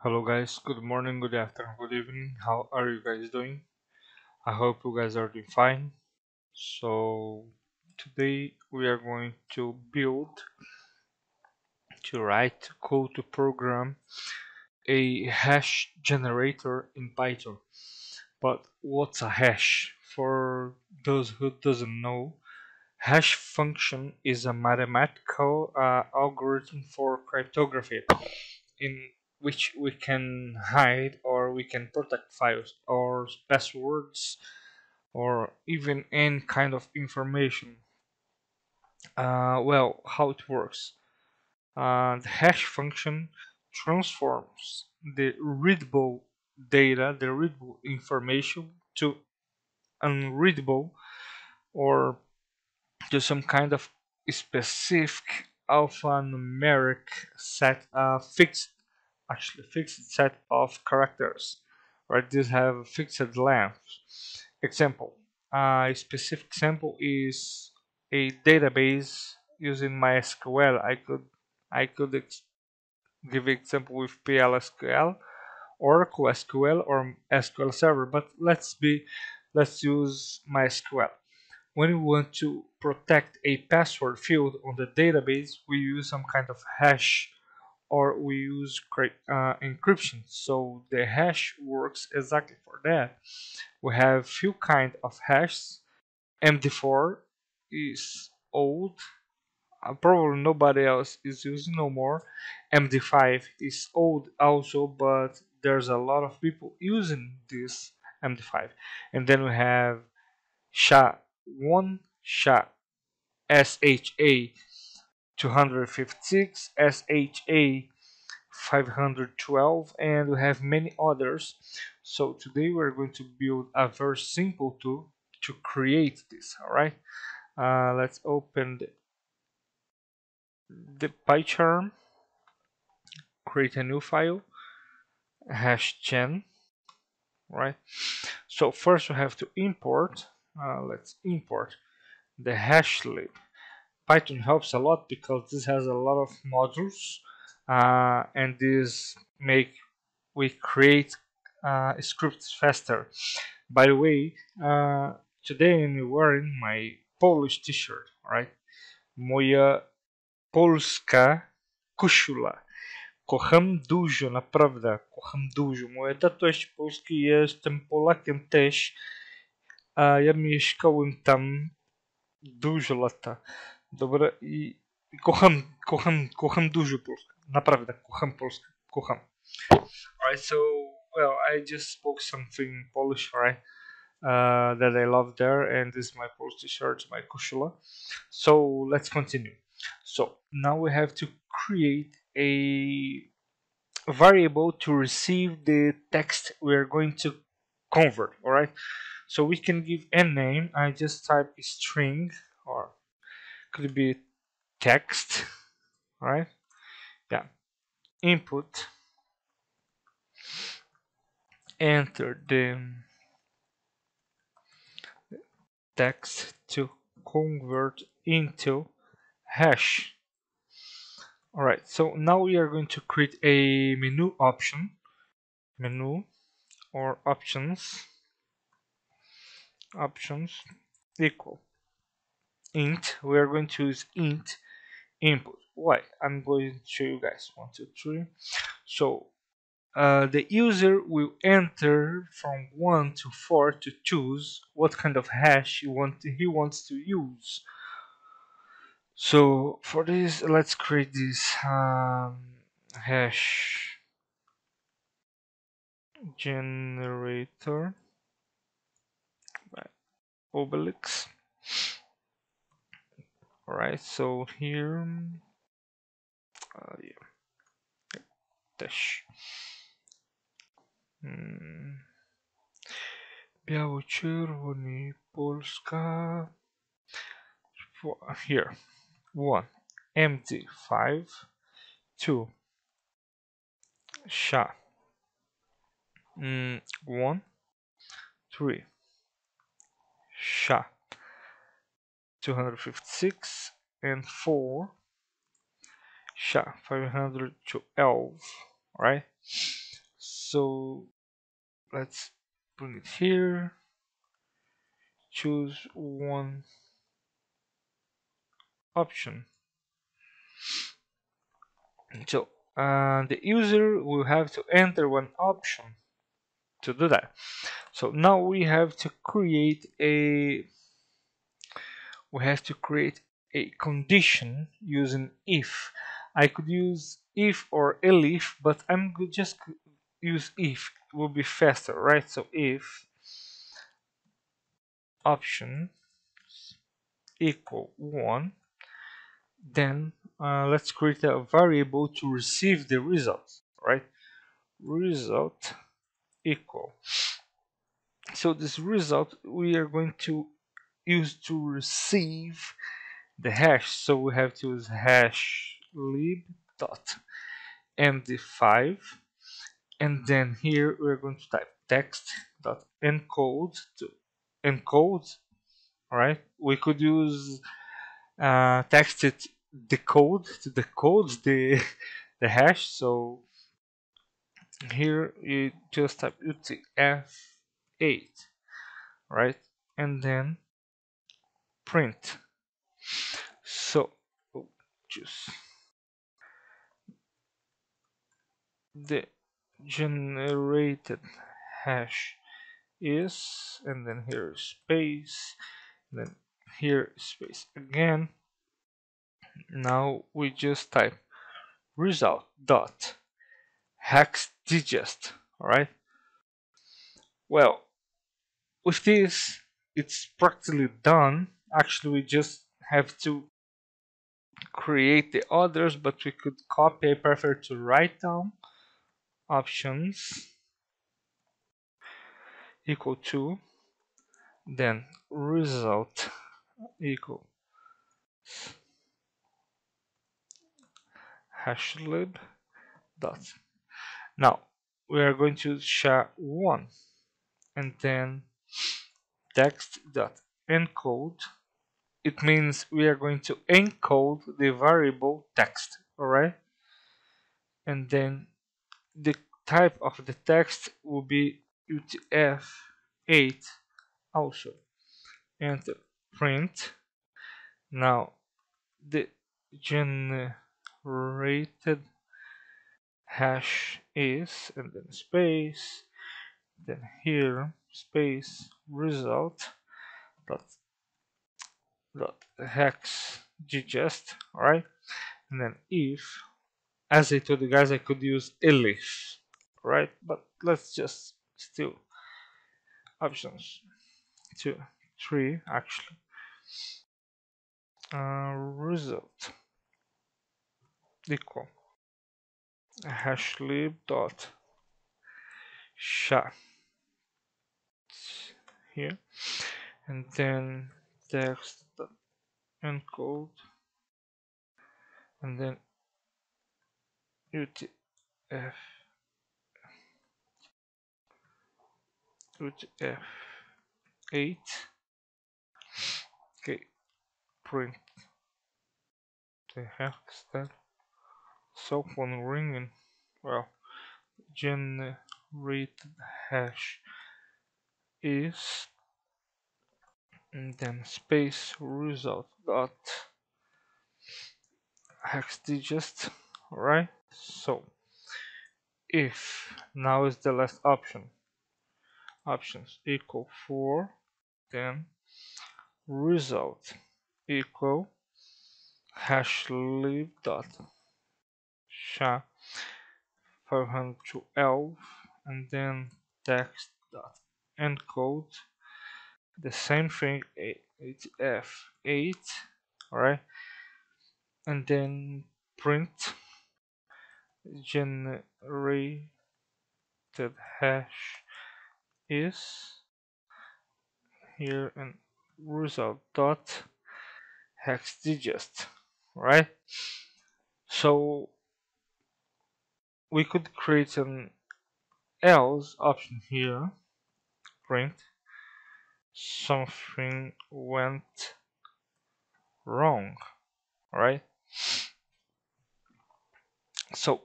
Hello guys, good morning, good afternoon, good evening. How are you guys doing? I hope you guys are doing fine. So today we are going to write code to program a hash generator in Python. But what's a hash? For those who doesn't know, hash function is a mathematical algorithm for cryptography in which we can hide or we can protect files or passwords or even any kind of information. Well, how it works. The hash function transforms the readable data, the readable information, to unreadable or to some kind of specific alphanumeric set, fixed set of characters. Right, these have fixed length. Example: a specific example is a database using MySQL. I could give example with PLSQL, Oracle SQL, or SQL Server. But let's use MySQL. When we want to protect a password field on the database, we use some kind of hash or we use encryption. So the hash works exactly for that. We have few kind of hashes. MD4 is old. Probably nobody else is using no more. MD5 is old also, but there's a lot of people using this MD5. And then we have SHA-1, SHA 256, SHA 512, and we have many others. So today we're going to build a very simple tool to create this. All right, let's open the PyCharm, create a new file, hash gen. Right, so first we have to import. Let's import the hashlib. Python helps a lot because this has a lot of modules, and this make we create scripts faster. By the way, today I'm wearing my Polish t-shirt, right? Moja polska koszula. Kocham dużo, naprawdę, kocham dużo. Moja tatuaż polski, jestem Polakiem też, a ja mieszkałem tam dużo lata. Dobra, i kocham dużo Polskę. Naprawdę, kocham Polskę, kocham. Alright, so, well, I just spoke something Polish, right? That I love there, and this is my Polish t-shirt, my koszula. So, let's continue. So, now we have to create a variable to receive the text we're going to convert, alright? So, we can give a name. I just type string, or could be text, right? Yeah, input, enter the text to convert into hash. Alright, so now we are going to create a menu option, menu or options equal int. We are going to use int input. Why? I'm going to show you guys. 1, 2, 3. So the user will enter from 1 to 4 to choose what kind of hash he wants to use. So for this, let's create this hash generator by Obelix. Alright, so here, yeah, dash. Biało-czerwony, Polska. Here, 1, MD5, 2, SHA, 1, 3, SHA, 256, and 4, SHA, 512, right? So let's bring it here, choose one option. So the user will have to enter one option to do that. So now we have to create a condition using if. I could use if or elif, but I'm just use if. It will be faster, right? So if option equal 1, then let's create a variable to receive the result, right? Result equal. So this result we are going to use to receive the hash. So we have to use hash lib dot md5, and then here we're going to type text dot encode to encode. All right, we could use text it decode to decode the the hash. So here you just type utf8, right, and then print. So choose the generated hash is, and then here space, and then here space again. Now we just type result dot hex digest. All right, well, with this it's practically done. Actually, we just have to create the others, but we could copy. I prefer to write down options equal to, then result equal hashlib dot. Now we are going to SHA-1, and then text dot encode. It means we are going to encode the variable text, all right? And then the type of the text will be UTF-8 also. Enter print. Now the generated hash is, and then space, then here space result dot hex digest, alright, and then if, as I told you guys, I could use elif, right? But let's just still options 2 3 actually. Result equal hashlib dot sha here, and then text dot encode, and then utf utf8. Okay, print the hex that cell phone ringing. Well, generated hash is, and then space result dot hex digest. Alright, so if now is the last option, options equal 4, then result equal hashlib dot sha 512, and then text dot encode the same thing, f8, alright, and then print generated hash is here, and result dot hex digest, right? So we could create an else option here, print something went wrong, right? So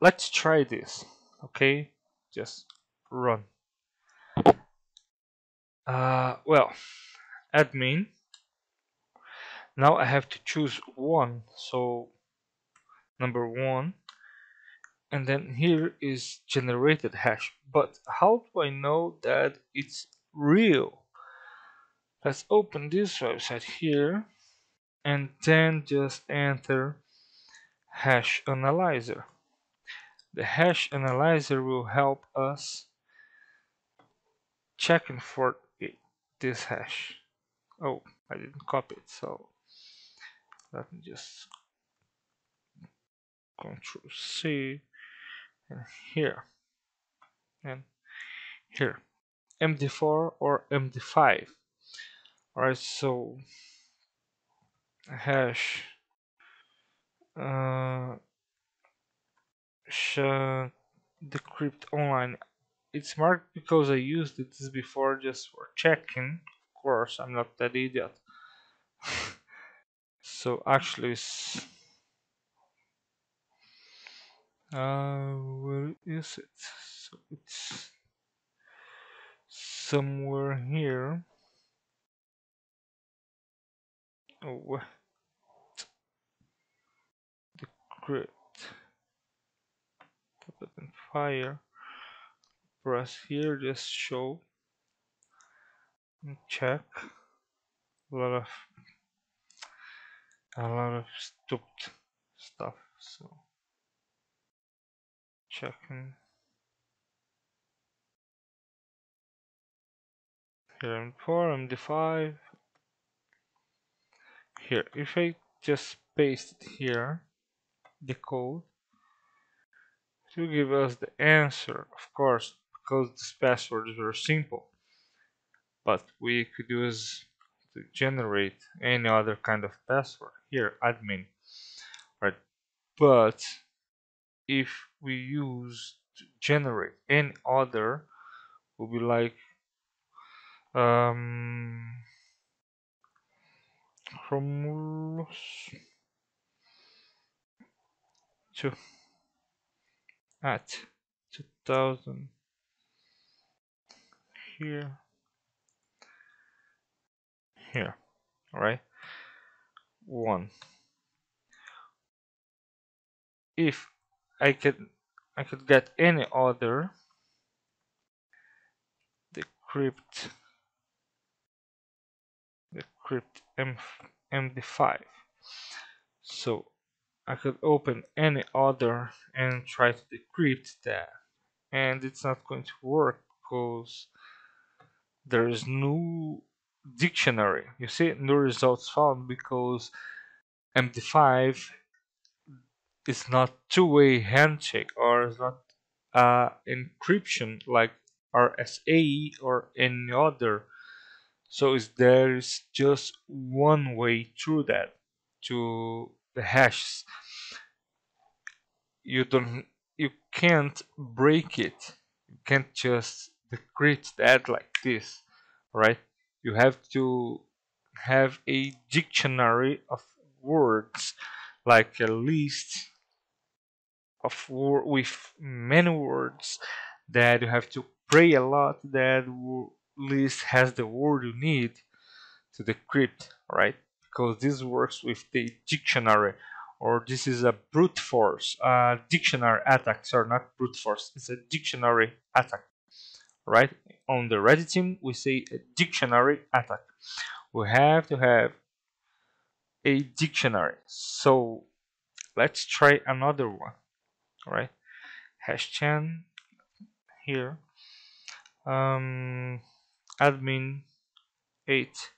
let's try this, okay? just run. Well, admin. Now I have to choose one. So number one, and then here is generated hash. But how do I know that it's real? Let's open this website here and then just enter hash analyzer. The hash analyzer will help us checking for this hash. Oh, I didn't copy it, so let me just Control C and here and here, MD4 or MD5. Alright, so hash uh, decrypt online. It's marked because I used it before just for checking. Of course, I'm not that idiot. So actually, where is it? So it's somewhere here. Oh, what? Decrypt. Put it in fire. Press here, just show and check. A lot of stupid stuff. So checking here MD4, MD5. Here, if I just paste it here, the code, it will give us the answer, of course, because this password is very simple. But we could use to generate any other kind of password. Here, admin, right? But if we use to generate any other, will be like Romulus to at 2000 here, here, right? One. If I could get any other decrypt MD5. So I could open any other and try to decrypt that, and it's not going to work because there is no dictionary. You see, no results found because MD5 is not two-way handshake or is not encryption like RSA or any other. So there is just one way through that to the hashes. You can't break it. You can't just decrypt that like this, right? You have to have a dictionary of words, like a list of with many words that you have to pray a lot that list has the word you need to decrypt, right? Because this works with the dictionary, or this is a brute force dictionary attack. Sorry, not brute force. It's a dictionary attack, right? On the Reddit team, we say a dictionary attack. We have to have a dictionary. So let's try another one, right? #chain here. Admin 8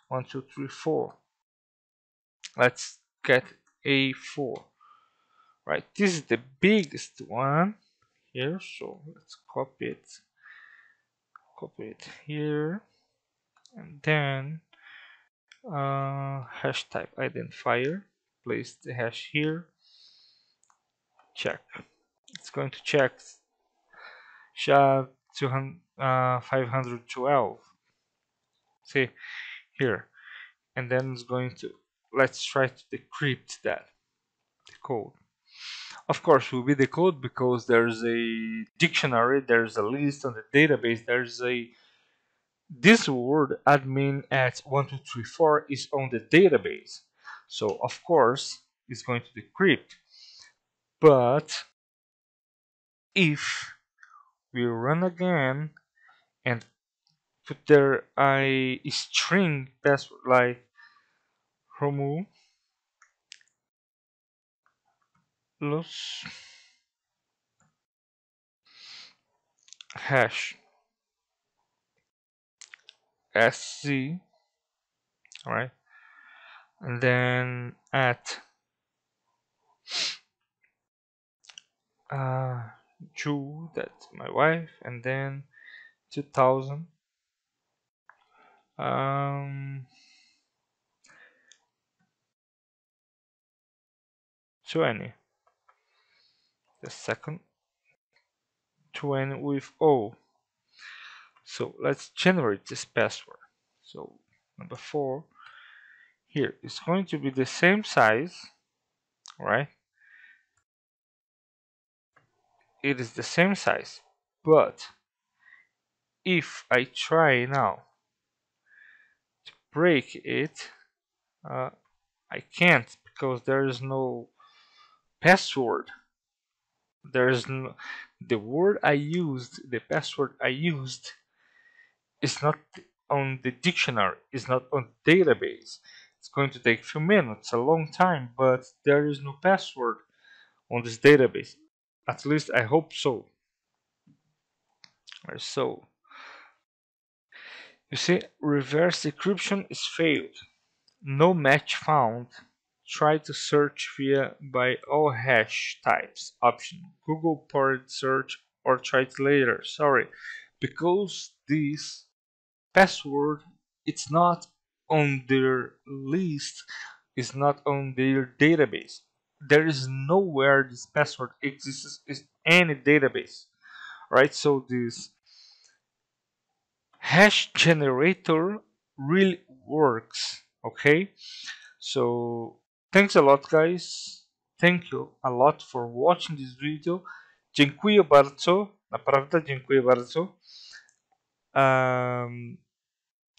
1 2 3 4. Let's get A4. Right, this is the biggest one here, so let's copy it here, and then hash type identifier, place the hash here, check. It's going to check SHA-512. See here, and then it's going to, let's try to decrypt that, the code. Of course, will be the code because there's a dictionary, there's a list on the database, there's a this word admin at 1234 is on the database. So of course it's going to decrypt. But if we run again and put there a string password like Romulus hash sc, all right, and then at Ju, that's my wife, and then 2000 um 20, the second 20 with O. So let's generate this password. So number 4 here is going to be the same size, right? It is the same size, but if I try now to break it, I can't because there is no password. There is no, the word I used, the password I used is not on the dictionary, is not on the database. It's going to take a few minutes, a long time, but there is no password on this database. At least I hope so. So you see, reverse decryption is failed. No match found. Try to search via by all hash types. Option Google ported search or try it later. Sorry, because this password it's not on their list, it's not on their database. There is nowhere this password exists in any database, right? So this hash generator really works, okay? So thanks a lot, guys. Thank you a lot for watching this video. Dziękuję bardzo, naprawdę dziękuję bardzo. Um,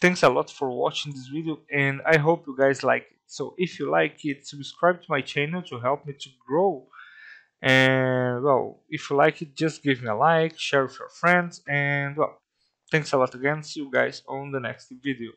Thanks a lot for watching this video, and I hope you guys like it. So if you like it, subscribe to my channel to help me to grow. And well, if you like it, just give me a like, share with your friends, and well, thanks a lot again. See you guys on the next video.